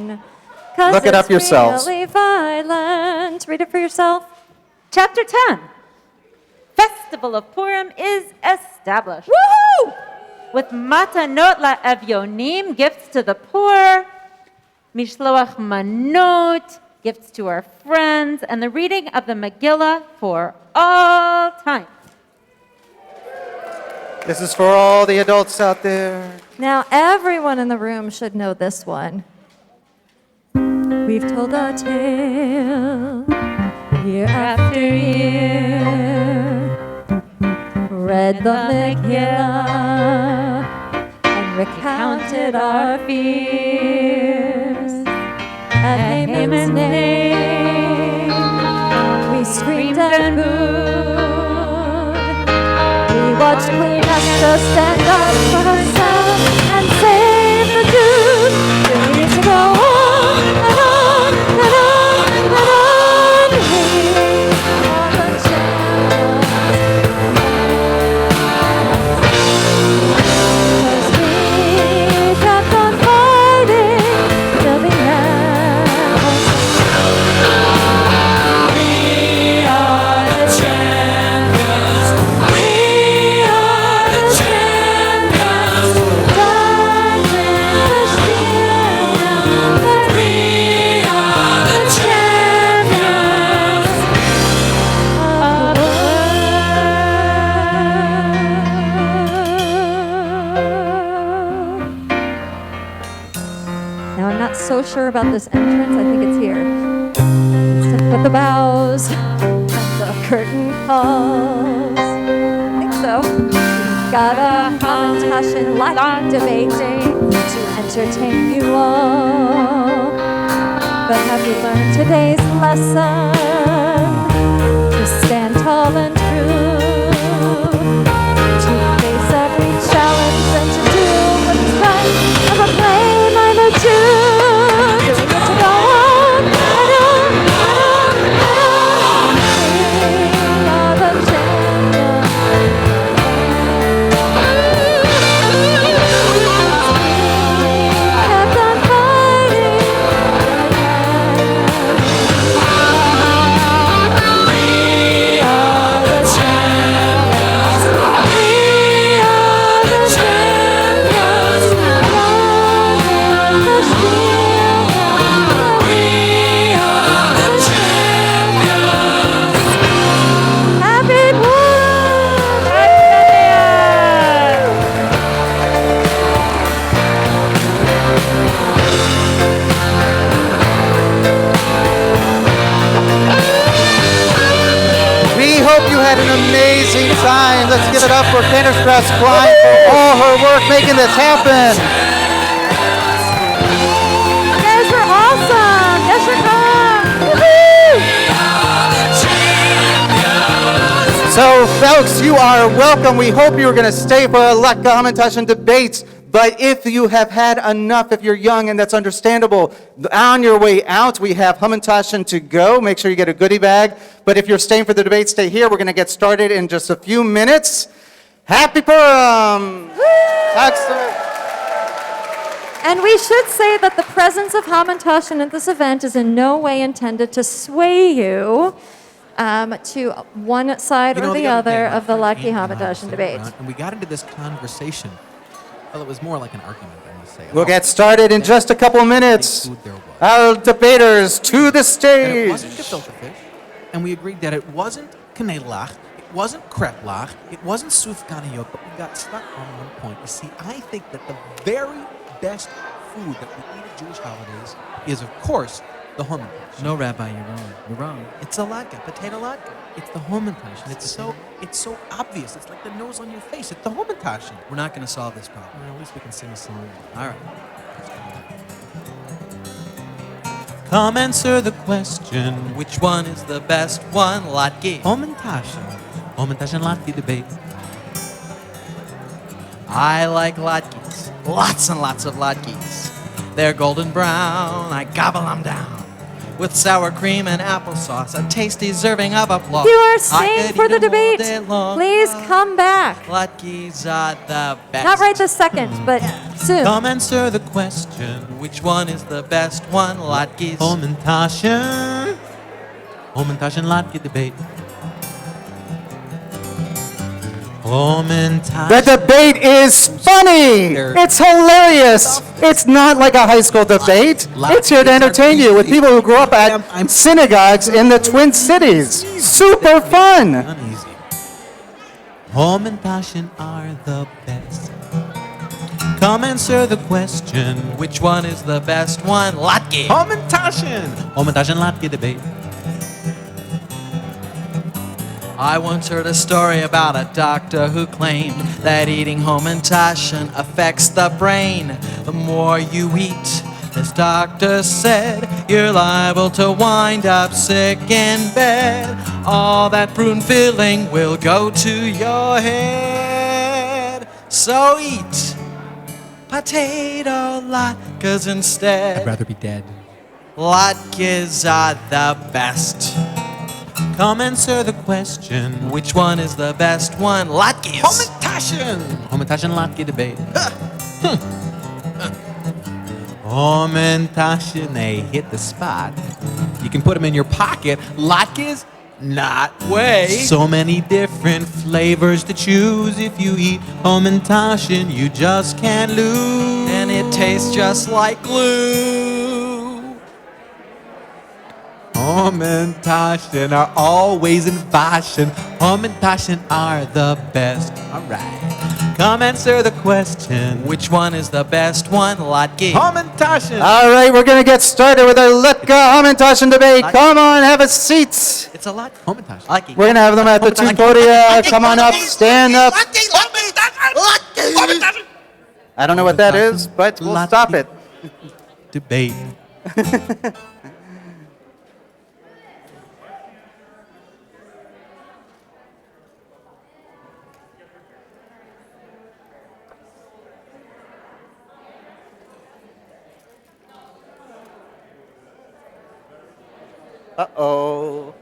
mine. 'Cause Look it up yourselves. Really violent. Read it for yourself. Chapter 10. Festival of Purim is established. Woohoo! With matanot la'evyonim, gifts to the poor, mishloach manot, gifts to our friends, and the reading of the Megillah for all time. This is for all the adults out there. Now, everyone in the room should know this one. We've told our tale year after year, read the Megillah and recounted our fears. At Haman's name, we screamed and booed. We watched Queen Esther stand up for herself and save the Jews. We need to go on and on and on and on. We are the champions. 'Cause we kept on fighting till the end. We are the champions. We are the champions. Diamonds shield, but we are the champions of the world. Now, I'm not so sure about this entrance. I think it's here. To put the bows and the curtain calls. I think so. We've got a Hamentaschen Latke debate to entertain you all. But have you learned today's lesson? To stand tall and true, to face every challenge and to do what's right and proclaim I'm a Jew. Do we get to go on and on and on and on? We are the champions. We kept on fighting. We are the champions. We are the champions. Love the shield. We are the champions. Happy We hope you had an amazing time. Let's give it up for Kennerstress Klein for all her work making this happen. You guys were awesome. Yes, you're Woohoo! So, folks, you are welcome. We hope you are going to stay for a Latke Hamentaschen debates. But if you have had enough, if you're young, and that's understandable, on your way out, we have Hamentaschen to go. Make sure you get a goodie bag. But if you're staying for the debate, stay here. We're going to get started in just a few minutes. Happy Purim! Excellent. And we should say that the presence of Hamentaschen at this event is in no way intended to sway you to one side or the other of the Latke Hamentaschen debate. And we got into this conversation. Well, it was more like an argument, I must say. We'll get started in just a couple minutes. Food there was. Our debaters to the And it stage. wasn't gefilte fish, and we agreed that it wasn't kanelach, it wasn't kreplach, it wasn't sufganiyot, but we got stuck on one point. You see, I think that the very best food that we eat at Jewish holidays is, of course, the Hamentaschen. No, Rabbi, you're wrong. You're wrong. It's a latke, potato latke. It's the Hamentaschen. It's so obvious. It's like the nose on your face. It's the Hamentaschen. We're not going to solve this problem. Well, at least we can sing a song. All right. Come answer the question. Which one is the best one? Latke. Hamentaschen. Hamentaschen latke debate. I like latkes. Lots and lots of latkes. They're golden brown. I gobble them down. with sour cream and applesauce, a tasty serving of applause. If you are I staying could for eat the 'em all debate, day long. please come back. Latkes are the best. Not right this second, but soon. Come answer the question. Which one is the best one? Latkes. Hamentaschen. Hamentaschen Latke debate. Hamentaschen. The debate is funny. It's hilarious. It's not like a high school debate. It's here to entertain you with people who grew up at synagogues in the Twin Cities. Super fun. Uneasy. Hamentaschen are the best. Come answer the question. Which one is the best one? Latke. Hamentaschen. Hamentaschen Latke debate. I once heard a story about a doctor who claimed that eating Hamentaschen affects the brain. The more you eat, this doctor said, you're liable to wind up sick in bed. All that prune filling will go to your head. So eat potato latkes instead. I'd rather be dead. Latkes are the best. Come answer the question. Which one is the best one? Latkes. Hamentaschen. Hamentaschen Latke debate. Hamentaschen, they hit the spot. You can put them in your pocket. Latkes, not Way. So many different flavors to choose. If you eat Hamentaschen, you just can't lose. And it tastes just like glue. Hamentaschen are always in fashion. Hamentaschen are the best. All right. Come answer the question. Which one is the best one? Latke. Hamentaschen. All right, we're going to get started with our Latke Hamentaschen debate. Come on, have a seat. It's a lot. Hamentaschen. Latke. We're going to have them at the two podia. Come on up, stand up. I don't know what that is, but we'll stop it. Debate. Uh-oh.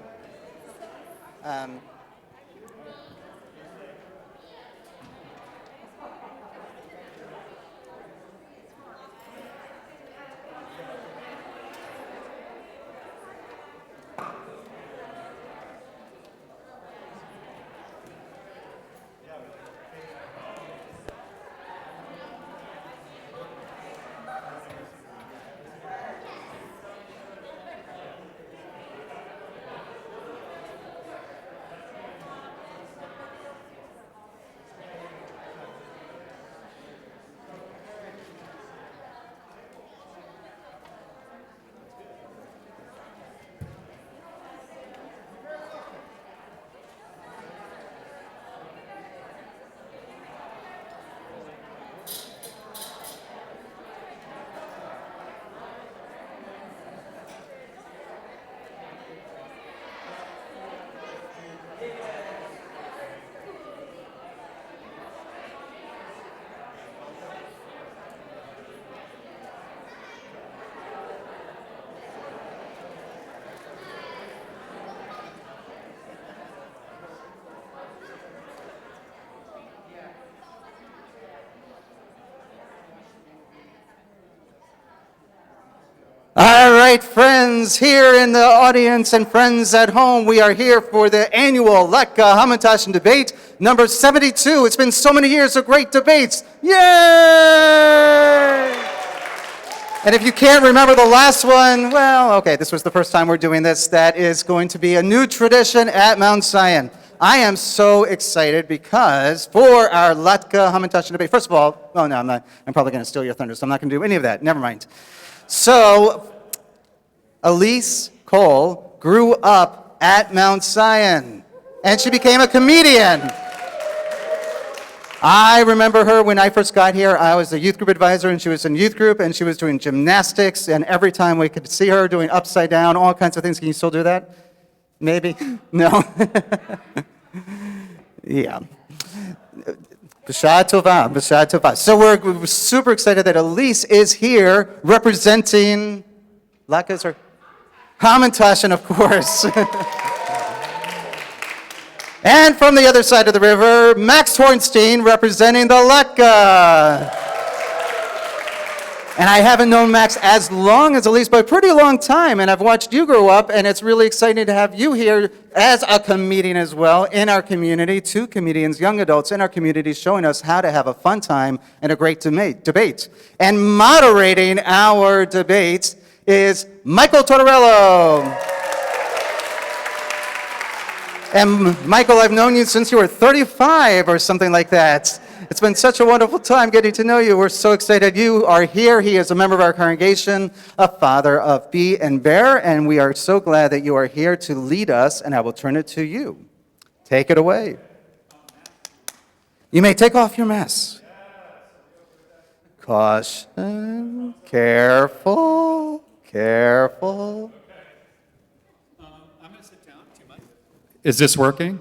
All right, friends here in the audience and friends at home, we are here for the annual Latke Hamentaschen debate, number 72. It's been so many years of great debates. Yay! And if you can't remember the last one, well, okay, this was the first time we're doing this. That is going to be a new tradition at Mount Zion. I am so excited because for our Latke Hamentaschen debate, first of all, oh no, I'm probably going to steal your thunder, so I'm not going to do any of that. Never mind. So, Elise Cole grew up at Mount Zion, and she became a comedian. I remember her when I first got here. I was a youth group advisor, and she was in youth group, and she was doing gymnastics, and every time we could see her doing upside down, all kinds of things. Can you still do that? Maybe? No? Yeah. B'shah tova, b'shah tova. So we're super excited that Elise is here representing Latkes or Hamentaschen, of course. And from the other side of the river, Max Hornstein representing the Latke. And I haven't known Max as long as Elise, but a pretty long time, and I've watched you grow up, and it's really exciting to have you here as a comedian as well in our community, 2 comedians, young adults in our community, showing us how to have a fun time and a great debate. And moderating our debates is Michael Tortorello. And Michael, I've known you since you were 35 or something like that. It's been such a wonderful time getting to know you. We're so excited you are here. He is a member of our congregation, a father of Bee and Bear, and we are so glad that you are here to lead us, and I will turn it to you. Take it away. You may take off your mask. Caution, careful, careful. I'm going to sit down. Do you mind? Is this working?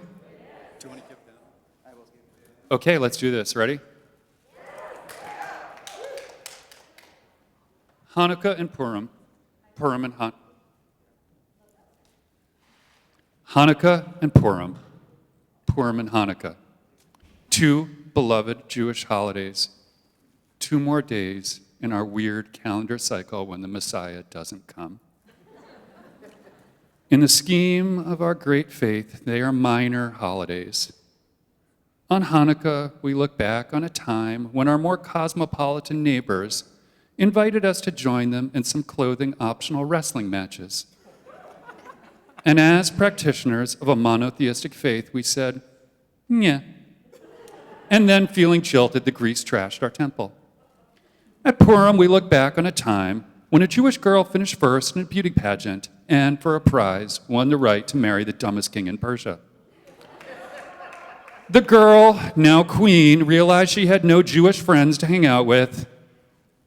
Do you want to give them? Okay, let's do this. Ready? Hanukkah and Purim. Purim and Hanukkah and Purim. Purim and Hanukkah. 2 beloved Jewish holidays. 2 more days in our weird calendar cycle when the Messiah doesn't come. In the scheme of our great faith, they are minor holidays. On Hanukkah, we look back on a time when our more cosmopolitan neighbors invited us to join them in some clothing-optional wrestling matches. And as practitioners of a monotheistic faith, we said, "Nyeh." And then, feeling jilted, the Greeks trashed our temple. At Purim, we look back on a time when a Jewish girl finished first in a beauty pageant and, for a prize, won the right to marry the dumbest king in Persia. The girl, now queen, realized she had no Jewish friends to hang out with,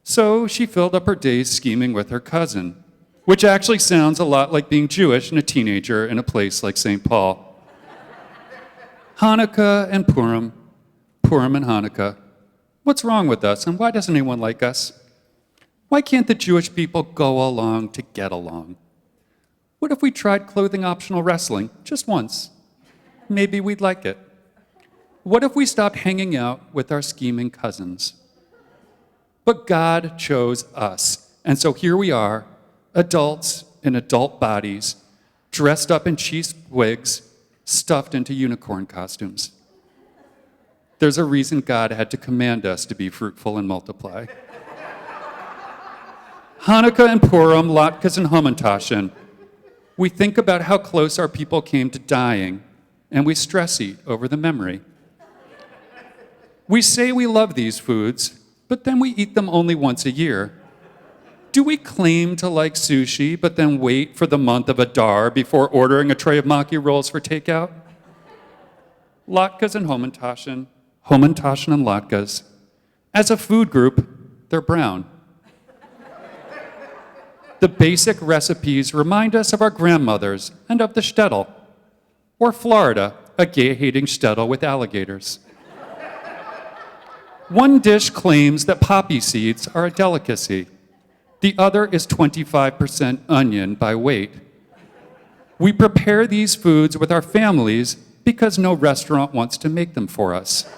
so she filled up her days scheming with her cousin, which actually sounds a lot like being Jewish and a teenager in a place like St. Paul. Hanukkah and Purim, Purim and Hanukkah. What's wrong with us, and why doesn't anyone like us? Why can't the Jewish people go along to get along? What if we tried clothing-optional wrestling just once? Maybe we'd like it. What if we stopped hanging out with our scheming cousins? But God chose us, and so here we are, adults in adult bodies, dressed up in cheap wigs, stuffed into unicorn costumes. There's a reason God had to command us to be fruitful and multiply. Hanukkah and Purim, Latkes and Hamentaschen. We think about how close our people came to dying, and we stress eat over the memory. We say we love these foods, but then we eat them only once a year. Do we claim to like sushi, but then wait for the month of Adar before ordering a tray of maki rolls for takeout? Latkes and Hamentaschen, Hamentaschen and Latkes. As a food group, they're brown. The basic recipes remind us of our grandmothers and of the shtetl, or Florida, a gay-hating shtetl with alligators. One dish claims that poppy seeds are a delicacy. The other is 25% onion by weight. We prepare these foods with our families because no restaurant wants to make them for us.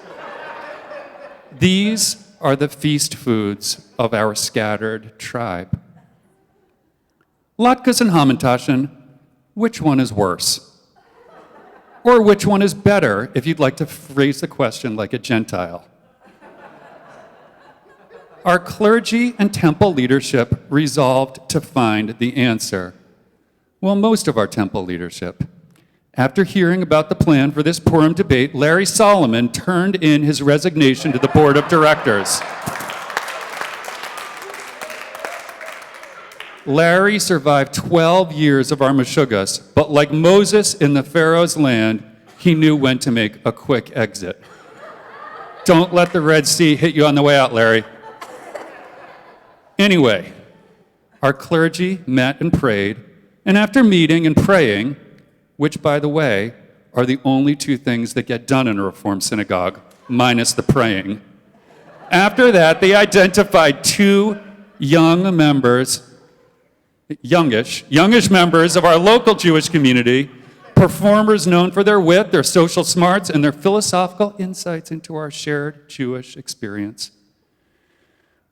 These are the feast foods of our scattered tribe. Latkes and Hamentaschen, which one is worse? Or which one is better, if you'd like to phrase the question like a Gentile? Our clergy and temple leadership resolved to find the answer. Well, most of our temple leadership. After hearing about the plan for this Purim debate, Larry Solomon turned in his resignation to the board of directors. Larry survived 12 years of our meshugas, but like Moses in the Pharaoh's land, he knew when to make a quick exit. Don't let the Red Sea hit you on the way out, Larry. Anyway, our clergy met and prayed, and after meeting and praying, which, by the way, are the only 2 things that get done in a Reformed synagogue, minus the praying. After that, they identified 2 young members youngish members of our local Jewish community, performers known for their wit, their social smarts, and their philosophical insights into our shared Jewish experience.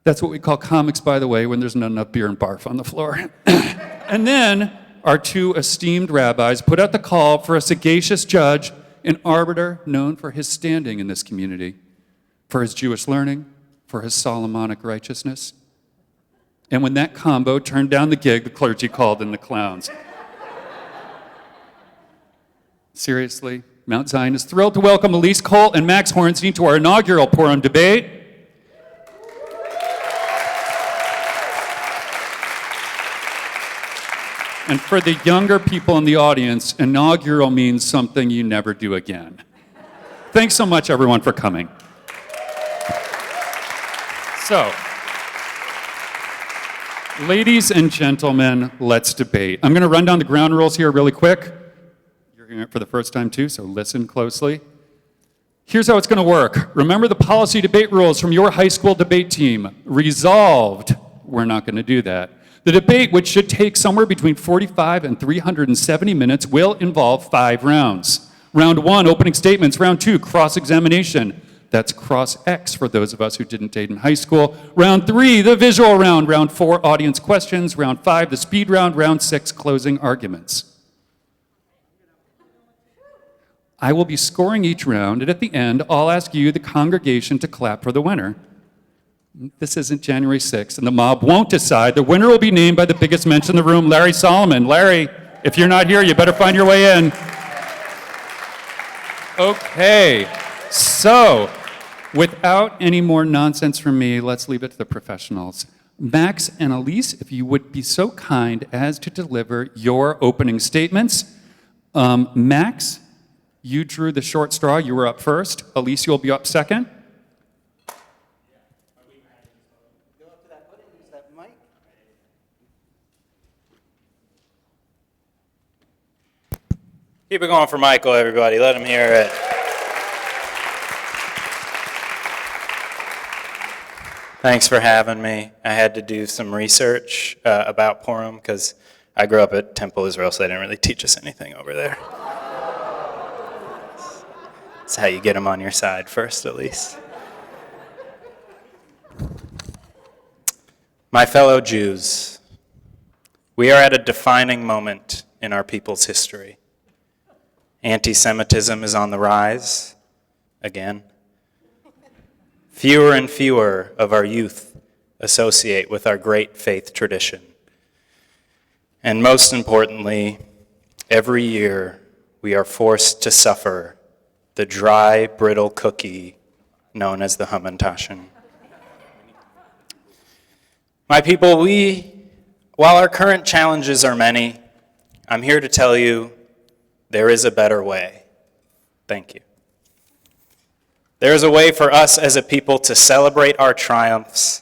That's what we call comics, by the way, when there's not enough beer and barf on the floor. And then our two esteemed rabbis put out the call for a sagacious judge, an arbiter known for his standing in this community, for his Jewish learning, for his Solomonic righteousness. And when that combo turned down the gig, the clergy called in the clowns. Seriously, Mount Zion is thrilled to welcome Elise Colt and Max Hornstein to our inaugural Purim debate. And for the younger people in the audience, inaugural means something you never do again. Thanks so much, everyone, for coming. So, ladies and gentlemen, let's debate. I'm going to run down the ground rules here really quick. You're hearing it for the first time too, so listen closely. Here's how it's going to work. Remember the policy debate rules from your high school debate team. Resolved, we're not going to do that. The debate, which should take somewhere between 45 and 370 minutes, will involve 5 rounds. Round 1, opening statements. Round 2, cross-examination. That's cross-X for those of us who didn't date in high school. Round 3, the visual round. Round 4, audience questions. Round 5, the speed round. Round 6, closing arguments. I will be scoring each round, and at the end, I'll ask you, the congregation, to clap for the winner. This isn't January 6th, and the mob won't decide. The winner will be named by the biggest mensch in the room, Larry Solomon. Larry, if you're not here, you better find your way in. Okay, so without any more nonsense from me, let's leave it to the professionals. Max and Elise, if you would be so kind as to deliver your opening statements. Max, you drew the short straw. You were up first. Elise, you'll be up second. Keep it going for Michael, everybody. Let him hear it. Thanks for having me. I had to do some research about Purim because I grew up at Temple Israel, so they didn't really teach us anything over there. That's how you get them on your side first, at least. My fellow Jews, we are at a defining moment in our people's history. Anti-Semitism is on the rise, again. Fewer and fewer of our youth associate with our great faith tradition. And most importantly, every year we are forced to suffer the dry, brittle cookie known as the Hamentaschen. My people, while our current challenges are many, I'm here to tell you there is a better way. Thank you. There is a way for us as a people to celebrate our triumphs,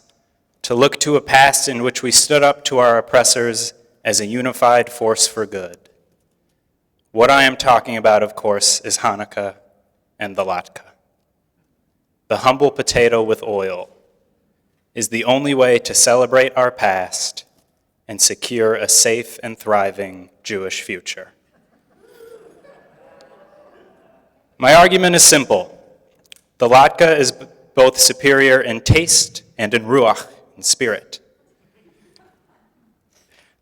to look to a past in which we stood up to our oppressors as a unified force for good. What I am talking about, of course, is Hanukkah and the Latke. The humble potato with oil is the only way to celebrate our past and secure a safe and thriving Jewish future. My argument is simple. The Latke is both superior in taste and in ruach, in spirit.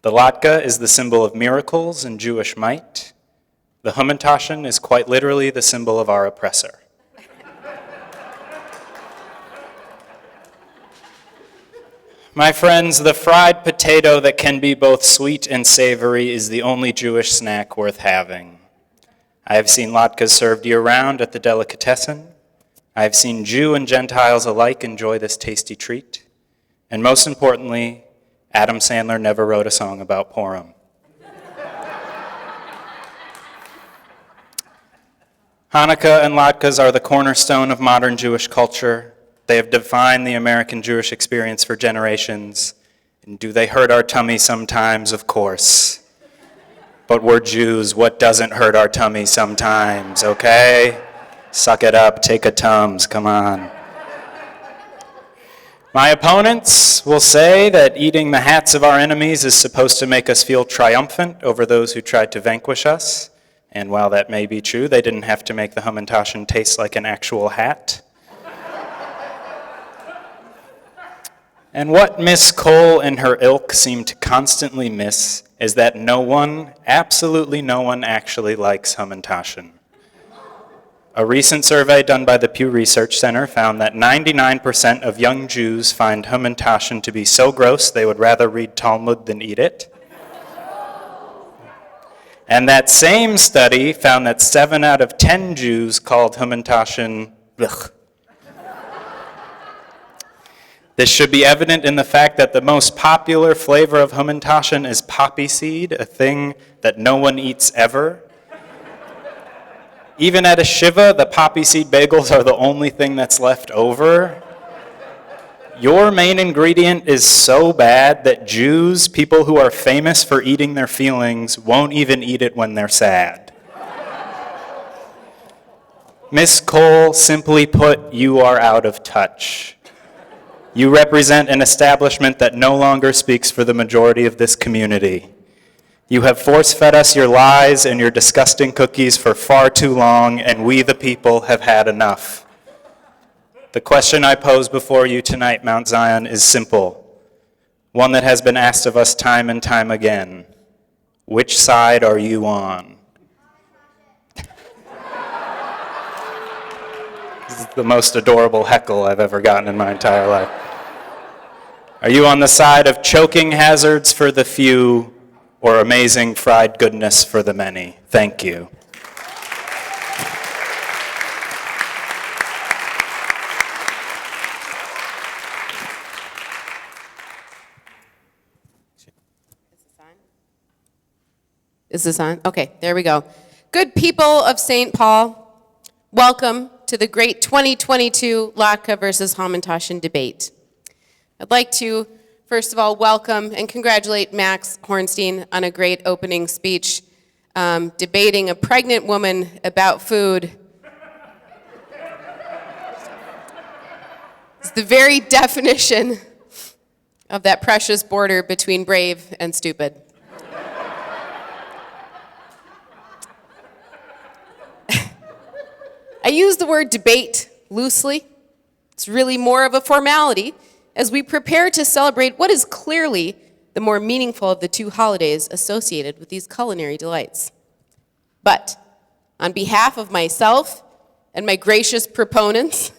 The Latke is the symbol of miracles and Jewish might. The Hamentaschen is quite literally the symbol of our oppressor. My friends, the fried potato that can be both sweet and savory is the only Jewish snack worth having. I have seen latkes served year-round at the delicatessen. I have seen Jew and Gentiles alike enjoy this tasty treat. And most importantly, Adam Sandler never wrote a song about Purim. Hanukkah and latkes are the cornerstone of modern Jewish culture. They have defined the American Jewish experience for generations. And do they hurt our tummy sometimes? Of course. But we're Jews. What doesn't hurt our tummy sometimes, okay? Suck it up. Take a Tums. Come on. My opponents will say that eating the hats of our enemies is supposed to make us feel triumphant over those who tried to vanquish us. And while that may be true, they didn't have to make the Hamentaschen taste like an actual hat. And what Miss Cole and her ilk seem to constantly miss is that no one, absolutely no one, actually likes Hamentaschen. A recent survey done by the Pew Research Center found that 99% of young Jews find Hamentaschen to be so gross they would rather read Talmud than eat it. And that same study found that 7 out of 10 Jews called Hamentaschen blech. This should be evident in the fact that the most popular flavor of Hamentaschen is poppy seed, a thing that no one eats ever. Even at a shiva, the poppy seed bagels are the only thing that's left over. Your main ingredient is so bad that Jews, people who are famous for eating their feelings, won't even eat it when they're sad. Miss Cole, simply put, you are out of touch. You represent an establishment that no longer speaks for the majority of this community. You have force-fed us your lies and your disgusting cookies for far too long, and we, the people, have had enough. The question I pose before you tonight, Mount Zion, is simple, one that has been asked of us time and time again. Which side are you on? This is the most adorable heckle I've ever gotten in my entire life. Are you on the side of choking hazards for the few, or amazing fried goodness for the many? Thank you. Is this on? Okay, there we go. Good people of St. Paul, welcome to the great 2022 Latke versus Hamentaschen debate. I'd like to, first of all, welcome and congratulate Max Hornstein on a great opening speech, debating a pregnant woman about food. It's the very definition of that precious border between brave and stupid. I use the word debate loosely. It's really more of a formality as we prepare to celebrate what is clearly the more meaningful of the two holidays associated with these culinary delights. But on behalf of myself and my gracious proponents,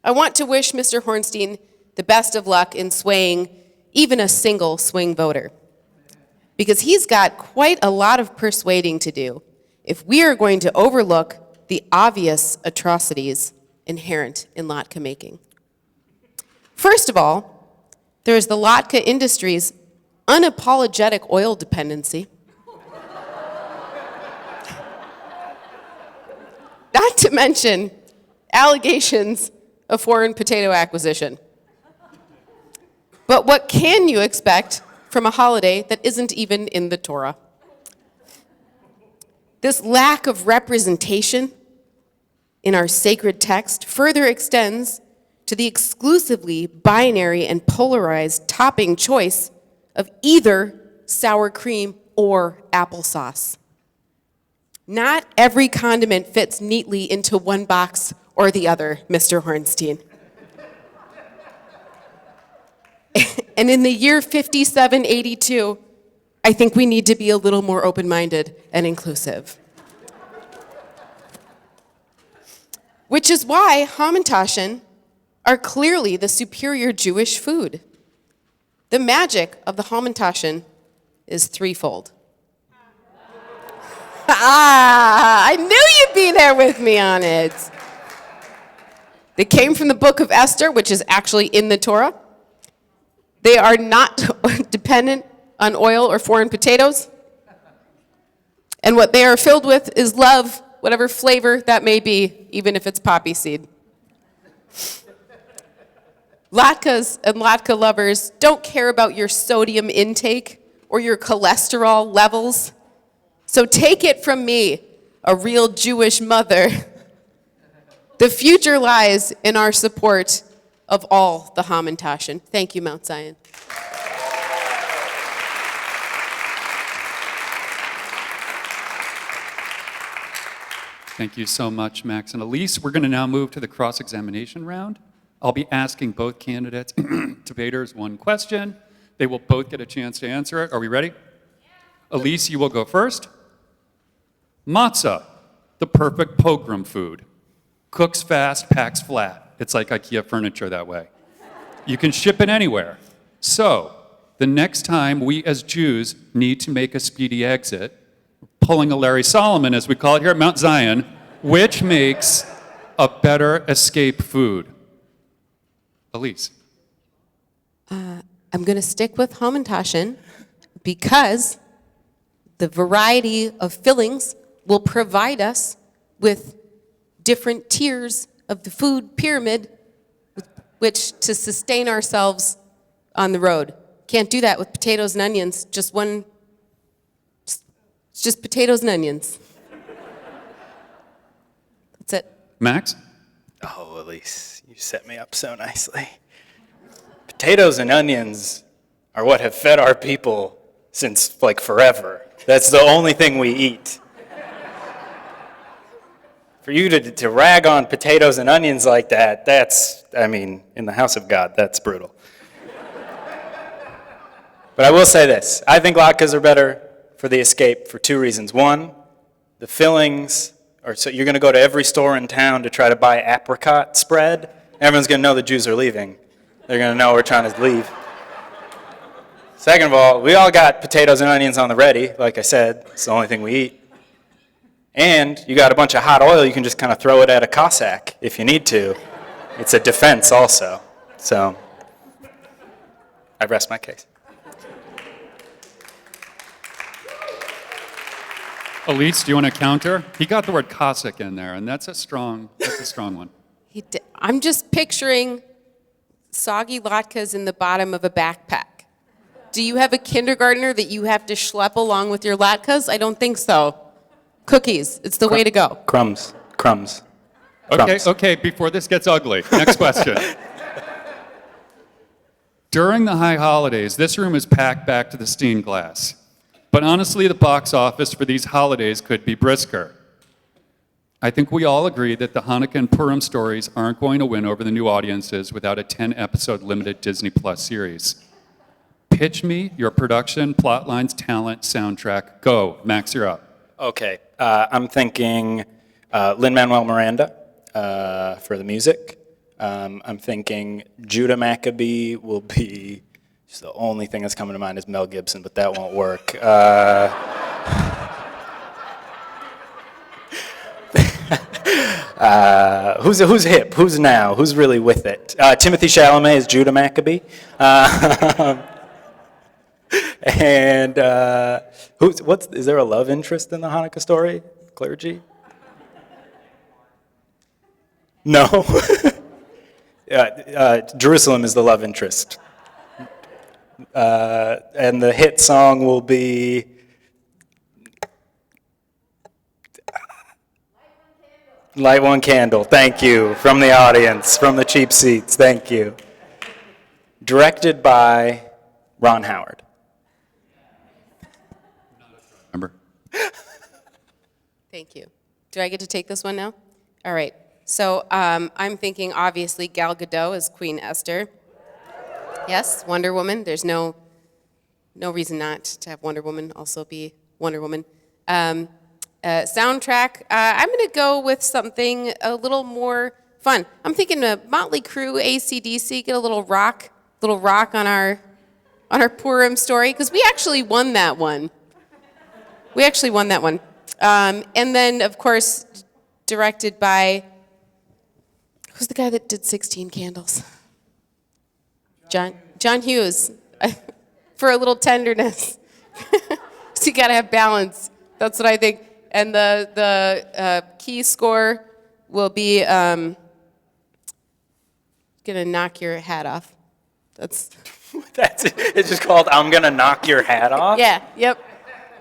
I want to wish Mr. Hornstein the best of luck in swaying even a single swing voter, because he's got quite a lot of persuading to do if we are going to overlook the obvious atrocities inherent in latke making. First of all, there is the latke industry's unapologetic oil dependency. Not to mention allegations of foreign potato acquisition. But what can you expect from a holiday that isn't even in the Torah? This lack of representation in our sacred text further extends to the exclusively binary and polarized topping choice of either sour cream or applesauce. Not every condiment fits neatly into one box or the other, Mr. Hornstein. And in the year 5782, I think we need to be a little more open-minded and inclusive. Which is why Hamentaschen are clearly the superior Jewish food. The magic of the Hamentaschen is threefold. I knew you'd be there with me on it. They came from the book of Esther, which is actually in the Torah. They are not dependent on oil or foreign potatoes. And what they are filled with is love, whatever flavor that may be, even if it's poppy seed. Latkes and latke lovers don't care about your sodium intake or your cholesterol levels. So take it from me, a real Jewish mother. The future lies in our support of all the Hamentaschen. Thank you, Mount Zion. Thank you so much, Max and Elise. We're going to now move to the cross-examination round. I'll be asking both candidates, debaters, one question. They will both get a chance to answer it. Are we ready? Elise, you will go first. Matzah, the perfect pogrom food. Cooks fast, packs flat. It's like IKEA furniture that way. You can ship it anywhere. So, the next time we as Jews need to make a speedy exit, pulling a Larry Solomon, as we call it here at Mount Zion, which makes a better escape food? Elise. I'm going to stick with Hamentaschen because the variety of fillings will provide us with different tiers of the food pyramid with which to sustain ourselves on the road. Can't do that with potatoes and onions, just one. It's just potatoes and onions. That's it. Max? Oh, Elise, you set me up so nicely. Potatoes and onions are what have fed our people since, like, forever. That's the only thing we eat. For you to rag on potatoes and onions like that, that's, I mean, in the house of God, that's brutal. But I will say this. I think latkes are better for the escape for two reasons. One, the fillings, or so you're going to go to every store in town to try to buy apricot spread. Everyone's going to know the Jews are leaving. They're going to know we're trying to leave. Second of all, we all got potatoes and onions on the ready. Like I said, it's the only thing we eat. And you got a bunch of hot oil, you can just kind of throw it at a Cossack if you need to. It's a defense also. So, I rest my case. Elise, do you want to counter? He got the word Cossack in there, and that's a strong one. I'm just picturing soggy latkes in the bottom of a backpack. Do you have a kindergartner that you have to schlep along with your latkes? I don't think so. Cookies, it's the way to go. Crumbs. Okay, before this gets ugly, next question. During the high holidays, this room is packed back to the stained glass. But honestly, the box office for these holidays could be brisker. I think we all agree that the Hanukkah and Purim stories aren't going to win over the new audiences without a 10-episode limited Disney Plus series. Pitch me your production, plot lines, talent, soundtrack. Go. Max, you're up. Okay, I'm thinking Lin-Manuel Miranda for the music. I'm thinking Judah Maccabee will be, just the only thing that's coming to mind is Mel Gibson, but that won't work. Who's hip? Who's now? Who's really with it? Timothy Chalamet is Judah Maccabee. And is there a love interest in the Hanukkah story? Clergy? No. Jerusalem is the love interest. And the hit song will be Light One Candle. Thank you. From the audience, from the cheap seats. Thank you. Directed by Ron Howard. Remember? Thank you. Do I get to take this one now? All right. So I'm thinking, obviously, Gal Gadot as Queen Esther. Yes, Wonder Woman. There's no reason not to have Wonder Woman also be Wonder Woman. Soundtrack, I'm going to go with something a little more fun. I'm thinking a Motley Crue, AC/DC, get a little rock on our Purim story, because we actually won that one. And then, of course, directed by, who's the guy that did 16 Candles? John Hughes, for a little tenderness. So you got to have balance. That's what I think. And the key score will be gonna knock your hat off. That's it. It's just called I'm Gonna Knock Your Hat Off? Yeah, yep.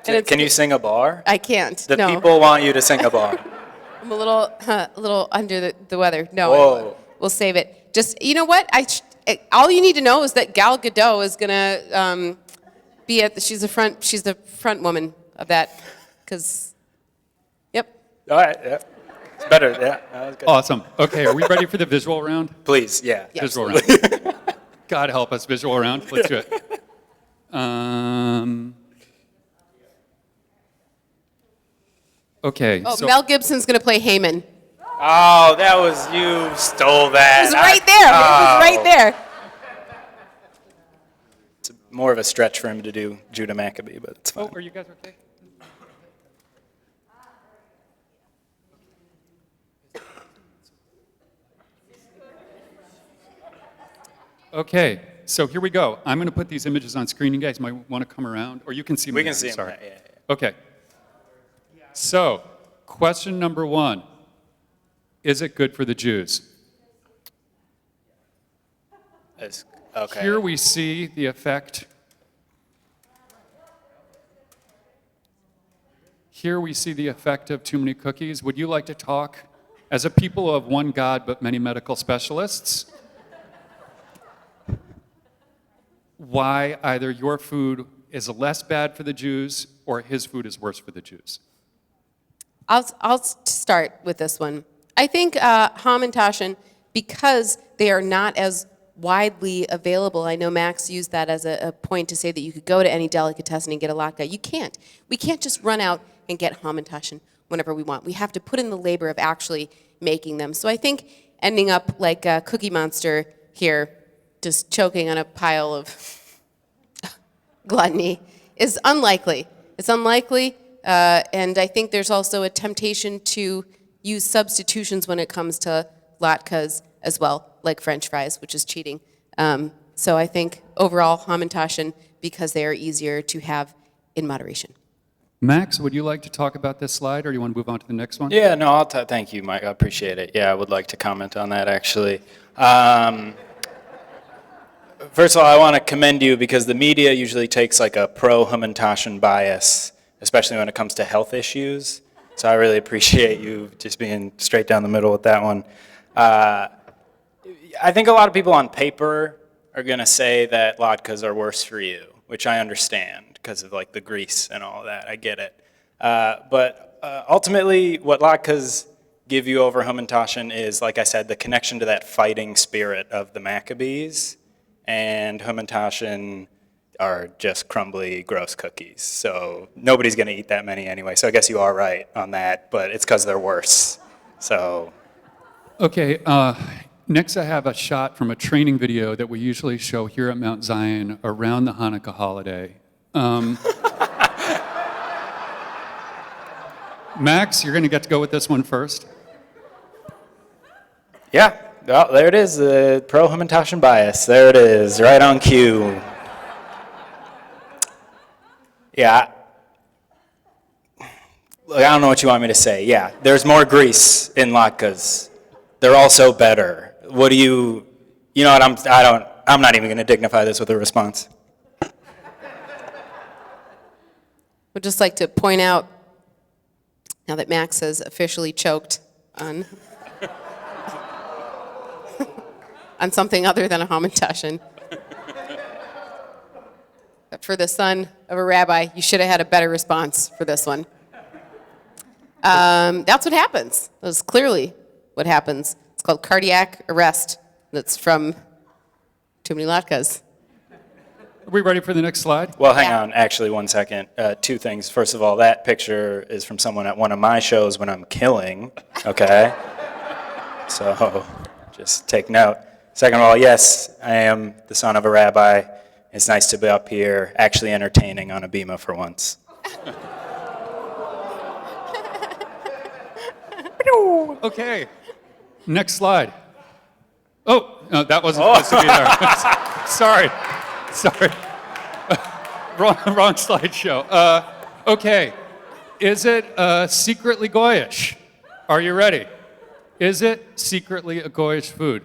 And Can you sing a bar? I can't, The no. people want you to sing a bar. I'm a little under the weather. No, Whoa. we'll save it. Just, you know what? All you need to know is that Gal Gadot is gonna be she's the front woman of that, because, yep. All right, yeah. It's better, yeah. That was good. Awesome. Okay, are we ready for the visual round? Please, yeah. Yeah. Visual round. God help us, visual round. Let's do it. Okay. Oh, so, Mel Gibson's gonna play Haman. Oh, that was, you stole that. It was right there. It was right there. It's more of a stretch for him to do Judah Maccabee, but it's fine. Oh, are you guys okay? Okay, so here we go. I'm going to put these images on screen. You guys might want to come around, or you can see them. We can now, see him. sorry. Yeah. Okay. So, question number 1. Is it good for the Jews? Okay. Here we see the effect. Here we see the effect of too many cookies. Would you like to talk as a people of one God but many medical specialists? Why either your food is less bad for the Jews or his food is worse for the Jews? I'll start with this one. I think Hamentaschen, because they are not as widely available. I know Max used that as a point to say that you could go to any delicatessen and get a latke. You can't. We can't just run out and get Hamentaschen whenever we want. We have to put in the labor of actually making them. So I think ending up like a Cookie Monster here, just choking on a pile of gluttony, is unlikely. It's unlikely, and I think there's also a temptation to use substitutions when it comes to latkes as well, like French fries, which is cheating. So I think overall, Hamentaschen, because they are easier to have in moderation. Max, would you like to talk about this slide, or do you want to move on to the next one? Yeah, no, thank you, Mike. I appreciate it. Yeah, I would like to comment on that, actually. First of all, I want to commend you because the media usually takes like a pro-Hamentaschen bias, especially when it comes to health issues. So I really appreciate you just being straight down the middle with that one. I think a lot of people on paper are going to say that latkes are worse for you, which I understand because of like the grease and all of that. I get it. But ultimately, what latkes give you over Hamentaschen is, like I said, the connection to that fighting spirit of the Maccabees. And Hamentaschen are just crumbly, gross cookies. So nobody's going to eat that many anyway. So I guess you are right on that, but it's because they're worse. So. Okay, next I have a shot from a training video that we usually show here at Mount Zion around the Hanukkah holiday. Max, you're going to get to go with this one first. Yeah, well, there it is, the pro-Hamentaschen bias. There it is, right on cue. Yeah. Look, I don't know what you want me to say. Yeah, there's more grease in latkes. They're also better. What do you know what, I'm not even going to dignify this with a response. Would just like to point out, now that Max has officially choked on on something other than a Hamentaschen. But for the son of a rabbi, you should have had a better response for this one. That's what happens. That's clearly what happens. It's called cardiac arrest. That's from too many latkes. Are we ready for the next slide? Well, hang on, actually, one second. Two things. First of all, that picture is from someone at one of my shows when I'm killing, okay? So just take note. Second of all, yes, I am the son of a rabbi. It's nice to be up here actually entertaining on a bima for once. Okay, next slide. Oh, no, that wasn't supposed to be there. Sorry. Wrong slideshow. Okay, is it secretly goyish? Are you ready? Is it secretly a goyish food?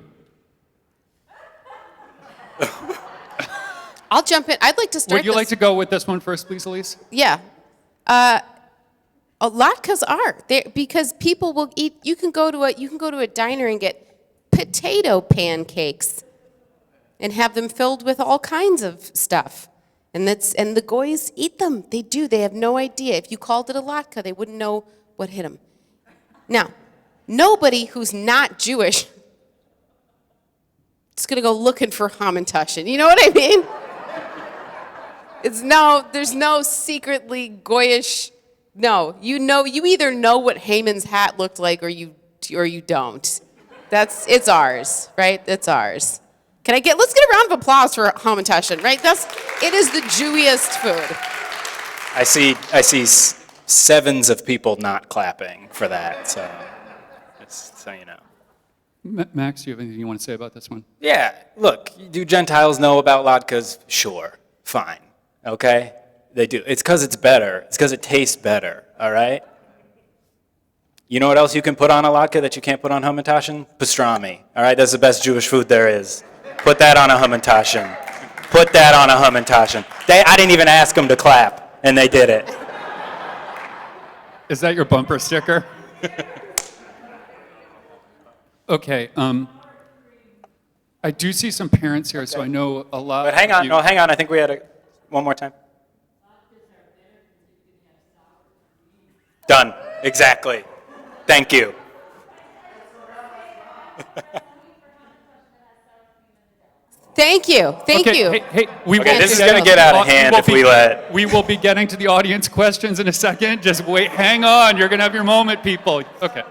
I'll jump in. I'd like to start Would you like to go with this one first, please, Elise? Yeah. latkes are because people will eat. You can go to a diner and get potato pancakes and have them filled with all kinds of stuff. And the goys eat them. They do. They have no idea. If you called it a latke, they wouldn't know what hit them. Now, nobody who's not Jewish is going to go looking for Hamentaschen. You know what I mean? There's no secretly goyish. No, you either know what Haman's hat looked like or you don't. It's ours, right? It's ours. Let's get a round of applause for Hamentaschen, right? It is the Jewiest food. I see sevens of people not clapping for that, so just so you know. Max, do you have anything you want to say about this one? Yeah, look, do Gentiles know about latkes? Sure, fine, okay? They do. It's because it's better. It's because it tastes better, all right? You know what else you can put on a latke that you can't put on Hamentaschen? Pastrami, all right? That's the best Jewish food there is. Put that on a Hamentaschen. Put that on a Hamentaschen. I didn't even ask them to clap, and they did it. Is that your bumper sticker? Okay, I do see some parents here, so I know a lot. But hang on, I think we had one more time. Done, exactly. Thank you. Thank you. Hey, this is going to get out of hand if we let. We will be getting to the audience questions in a second. Just wait, hang on. You're going to have your moment, people. Okay.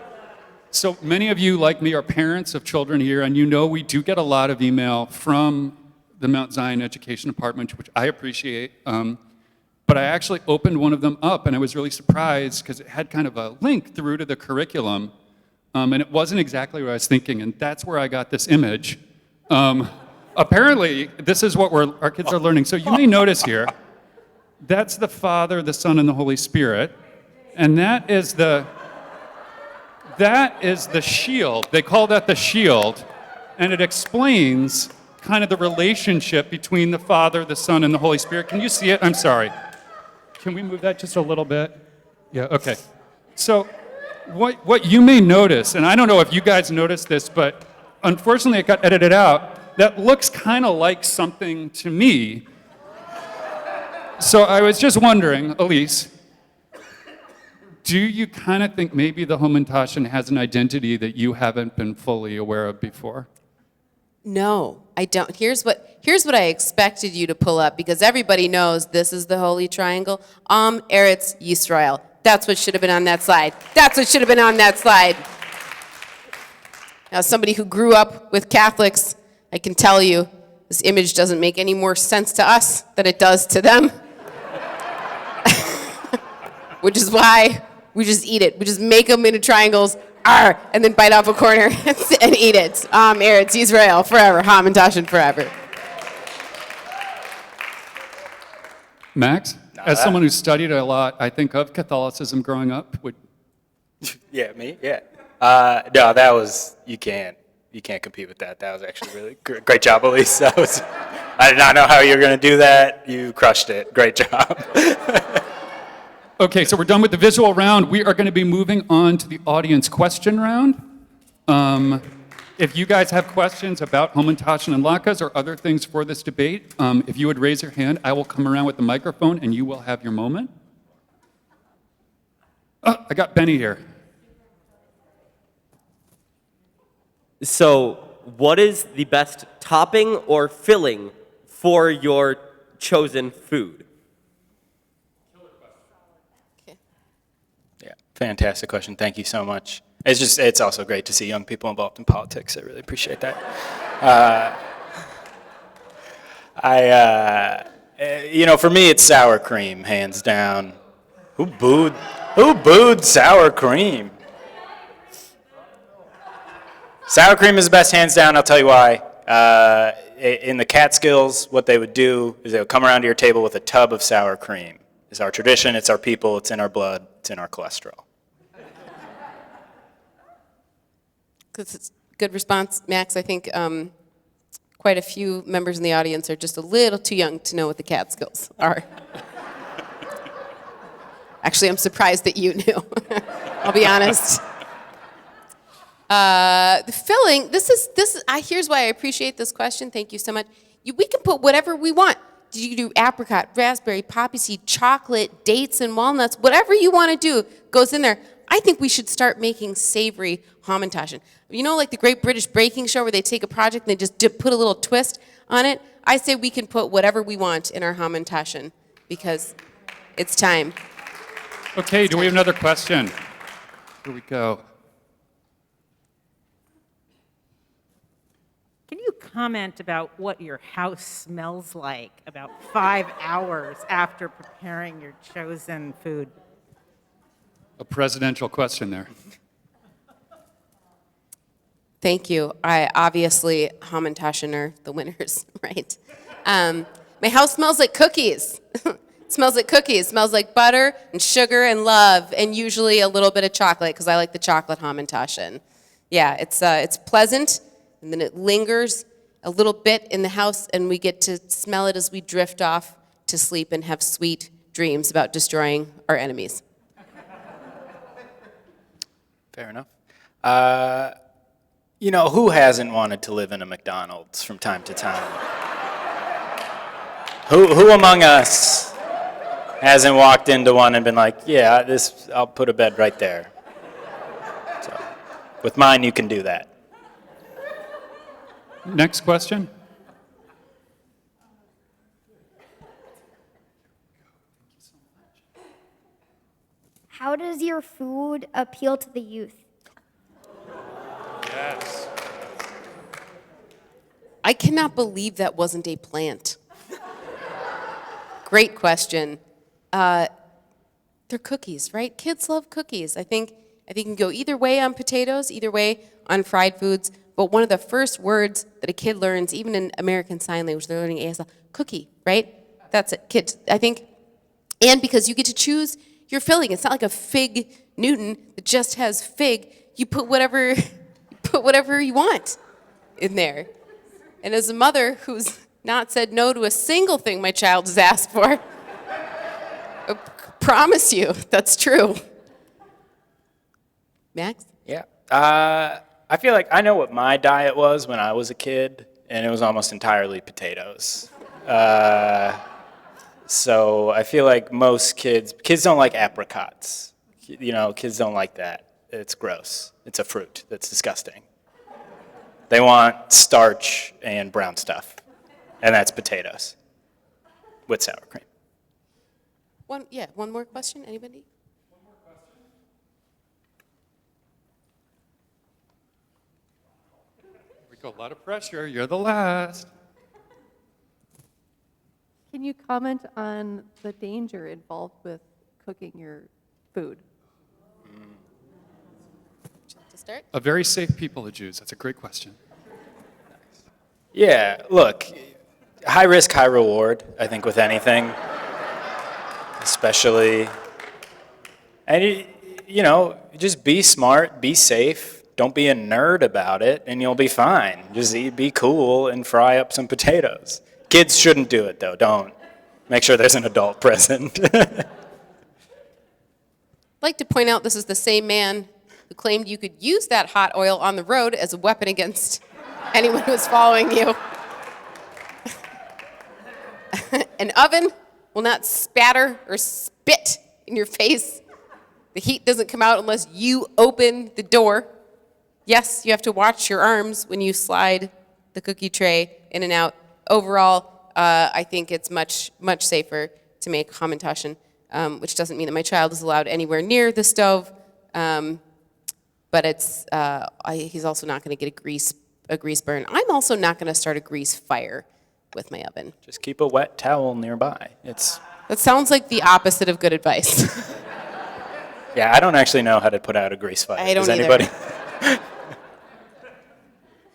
So many of you, like me, are parents of children here, and you know we do get a lot of email from the Mount Zion Education Department, which I appreciate. But I actually opened one of them up, and I was really surprised because it had kind of a link through to the curriculum, and it wasn't exactly what I was thinking, and that's where I got this image. Apparently, this is what our kids are learning. So you may notice here, that's the Father, the Son, and the Holy Spirit, and that is the shield. They call that the shield, and it explains kind of the relationship between the Father, the Son, and the Holy Spirit. Can you see it? I'm sorry. Can we move that just a little bit? Yeah, okay. So what you may notice, and I don't know if you guys noticed this, but unfortunately it got edited out, that looks kind of like something to me. So I was just wondering, Elise, do you kind of think maybe the Hamentaschen has an identity that you haven't been fully aware of before? No, I don't. Here's what I expected you to pull up, because everybody knows this is the Holy Triangle. Eretz Yisrael. That's what should have been on that slide. That's what should have been on that slide. Now, somebody who grew up with Catholics, I can tell you, this image doesn't make any more sense to us than it does to them. Which is why we just eat it. We just make them into triangles, and then bite off a corner and eat it. Eretz Yisrael forever, Hamentaschen forever. Max, as someone who studied a lot, I think of Catholicism growing up. Yeah, me? Yeah. No, that was, you can't compete with that. That was actually really great job, Elise. I did not know how you were going to do that. You crushed it. Great job. Okay, so we're done with the visual round. We are going to be moving on to the audience question round. If you guys have questions about Hamentaschen and latkes or other things for this debate, if you would raise your hand, I will come around with the microphone and you will have your moment. Oh, I got Benny here. So, what is the best topping or filling for your chosen food? Yeah, fantastic question. Thank you so much. It's also great to see young people involved in politics. I really appreciate that. For me, it's sour cream, hands down. Who booed sour cream? Sour cream is the best, hands down. I'll tell you why. In the Catskills, what they would do is they would come around to your table with a tub of sour cream. It's our tradition, it's our people, it's in our blood, it's in our cholesterol. Good response, Max. I think quite a few members in the audience are just a little too young to know what the Catskills are. Actually, I'm surprised that you knew. I'll be honest. The filling, here's why I appreciate this question. Thank you so much. We can put whatever we want. You can do apricot, raspberry, poppy seed, chocolate, dates, and walnuts. Whatever you want to do goes in there. I think we should start making savory Hamentaschen. You know, like the Great British Baking Show where they take a project and they just put a little twist on it? I say we can put whatever we want in our Hamentaschen because it's time. Okay, do we have another question? Here we go. Can you comment about what your house smells like about 5 hours after preparing your chosen food? A presidential question there. Thank you. Obviously, Hamentaschen are the winners, right? My house smells like cookies. It smells like cookies. It smells like butter and sugar and love, and usually a little bit of chocolate because I like the chocolate Hamentaschen. Yeah, it's pleasant, and then it lingers a little bit in the house, and we get to smell it as we drift off to sleep and have sweet dreams about destroying our enemies. Fair enough. Who hasn't wanted to live in a McDonald's from time to time? Who among us hasn't walked into one and been like, yeah, I'll put a bed right there. So, with mine, you can do that. Next question. How does your food appeal to the youth? Yes. I cannot believe that wasn't a plant. Great question. They're cookies, right? Kids love cookies. I think you can go either way on potatoes, either way on fried foods. But one of the first words that a kid learns, even in American Sign Language, they're learning ASL, cookie, right? That's it, kids, I think. And because you get to choose your filling. It's not like a Fig Newton that just has fig. You put whatever you want in there. And as a mother who's not said no to a single thing my child has asked for, I promise you that's true. Max? Yeah. I feel like I know what my diet was when I was a kid, and it was almost entirely potatoes. So I feel like most kids don't like apricots. Kids don't like that. It's gross. It's a fruit. That's disgusting. They want starch and brown stuff, and that's potatoes with sour cream. One more question, anybody? We got a lot of pressure. You're the last. Can you comment on the danger involved with cooking your food? To start? A very safe people, the Jews. That's a great question. Yeah, look, high risk, high reward, I think, with anything. Especially, and just be smart, be safe, don't be a nerd about it, and you'll be fine. Just be cool and fry up some potatoes. Kids shouldn't do it, though. Don't. Make sure there's an adult present. I'd like to point out this is the same man who claimed you could use that hot oil on the road as a weapon against anyone who's following you. An oven will not spatter or spit in your face. The heat doesn't come out unless you open the door. Yes, you have to watch your arms when you slide the cookie tray in and out. Overall, I think it's much, much safer to make Hamentaschen, which doesn't mean that my child is allowed anywhere near the stove, but he's also not going to get a grease burn. I'm also not going to start a grease fire with my oven. Just keep a wet towel nearby. That sounds like the opposite of good advice. Yeah, I don't actually know how to put out a grease fire. I don't Does either. anybody?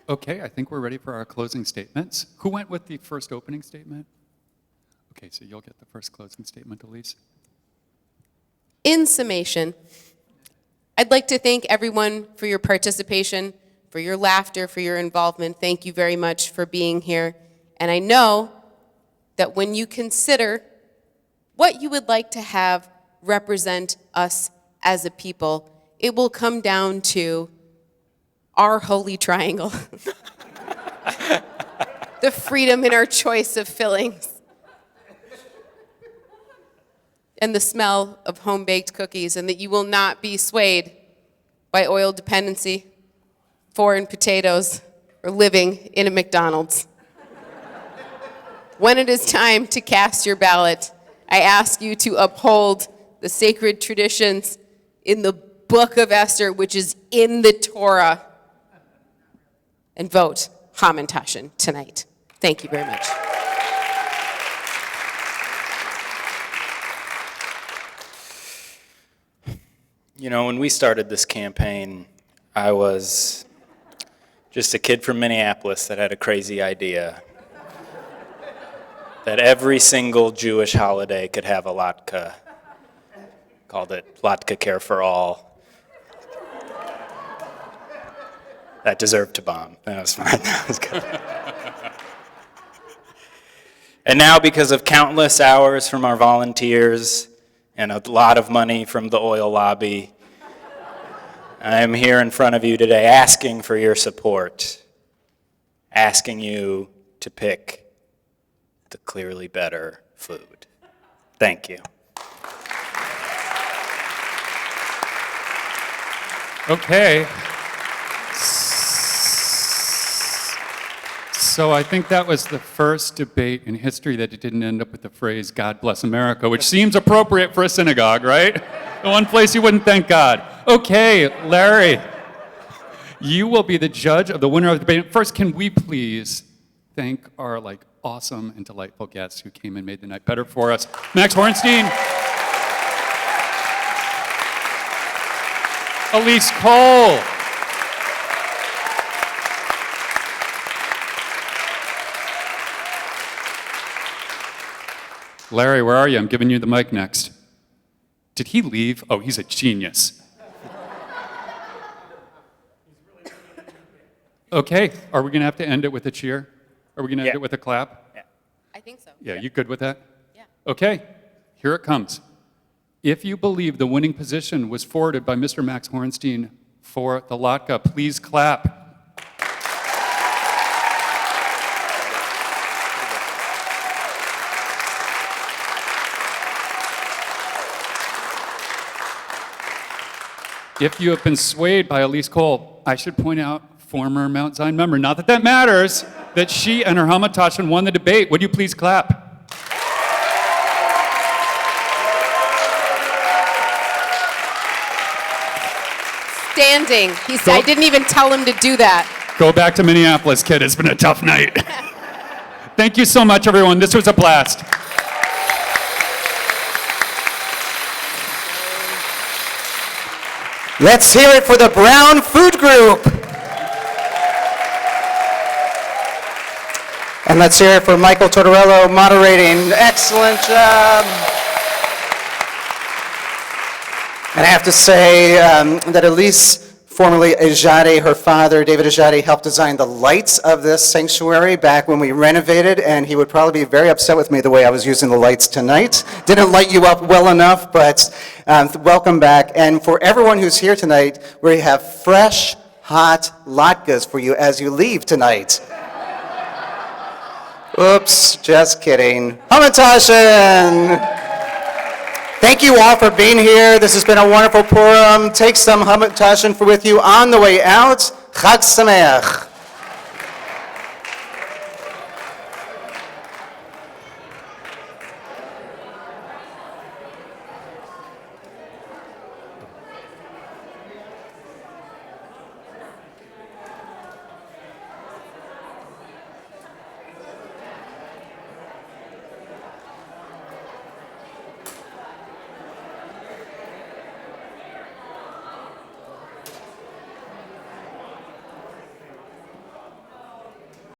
Okay, I think we're ready for our closing statements. Who went with the first opening statement? Okay, so you'll get the first closing statement, Elise. In summation, I'd like to thank everyone for your participation, for your laughter, for your involvement. Thank you very much for being here. And I know that when you consider what you would like to have represent us as a people. It will come down to our holy triangle. The freedom in our choice of fillings. And the smell of home-baked cookies, and that you will not be swayed by oil dependency, foreign potatoes, or living in a McDonald's. When it is time to cast your ballot, I ask you to uphold the sacred traditions in the book of Esther, which is in the Torah, and vote Hamentaschen tonight. Thank you very much. You know, when we started this campaign, I was just a kid from Minneapolis that had a crazy idea that every single Jewish holiday could have a latke. Called it Latke Care for All. That deserved to bomb. That was fine. That was good. And now, because of countless hours from our volunteers and a lot of money from the oil lobby, I am here in front of you today asking for your support, asking you to pick the clearly better food. Thank you. Okay. So I think that was the first debate in history that it didn't end up with the phrase, God bless America, which seems appropriate for a synagogue, right? The one place you wouldn't thank God. Okay, Larry, you will be the judge of the winner of the debate. First, can we please thank our awesome and delightful guests who came and made the night better for us. Max Hornstein. Elise Cole. Larry, where are you? I'm giving you the mic next. Did he leave? Oh, he's a genius. Okay, are we going to have to end it with a cheer? Are we going to end it with a clap? Yeah. I think so. Yeah, you good with that? Yeah. Okay, here it comes. If you believe the winning position was forwarded by Mr. Max Hornstein for the latke, please clap. If you have been swayed by Elise Cole, I should point out, former Mount Zion member, not that that matters, that she and her Hamentaschen won the debate. Would you please clap? Standing. He said, I didn't even tell him to do that. Go back to Minneapolis, kid. It's been a tough night. Thank you so much, everyone. This was a blast. Let's hear it for the Brown Food Group. And let's hear it for Michael Tortorello moderating. Excellent job. And I have to say that Elise, formerly Ejade, her father, David Ejade, helped design the lights of this sanctuary back when we renovated, and he would probably be very upset with me the way I was using the lights tonight. Didn't light you up well enough, but welcome back. And for everyone who's here tonight, we have fresh, hot latkes for you as you leave tonight. Oops, just kidding. Hamentaschen! Thank you all for being here. This has been a wonderful Purim. Take some Hamentaschen with you on the way out. Chag Sameach.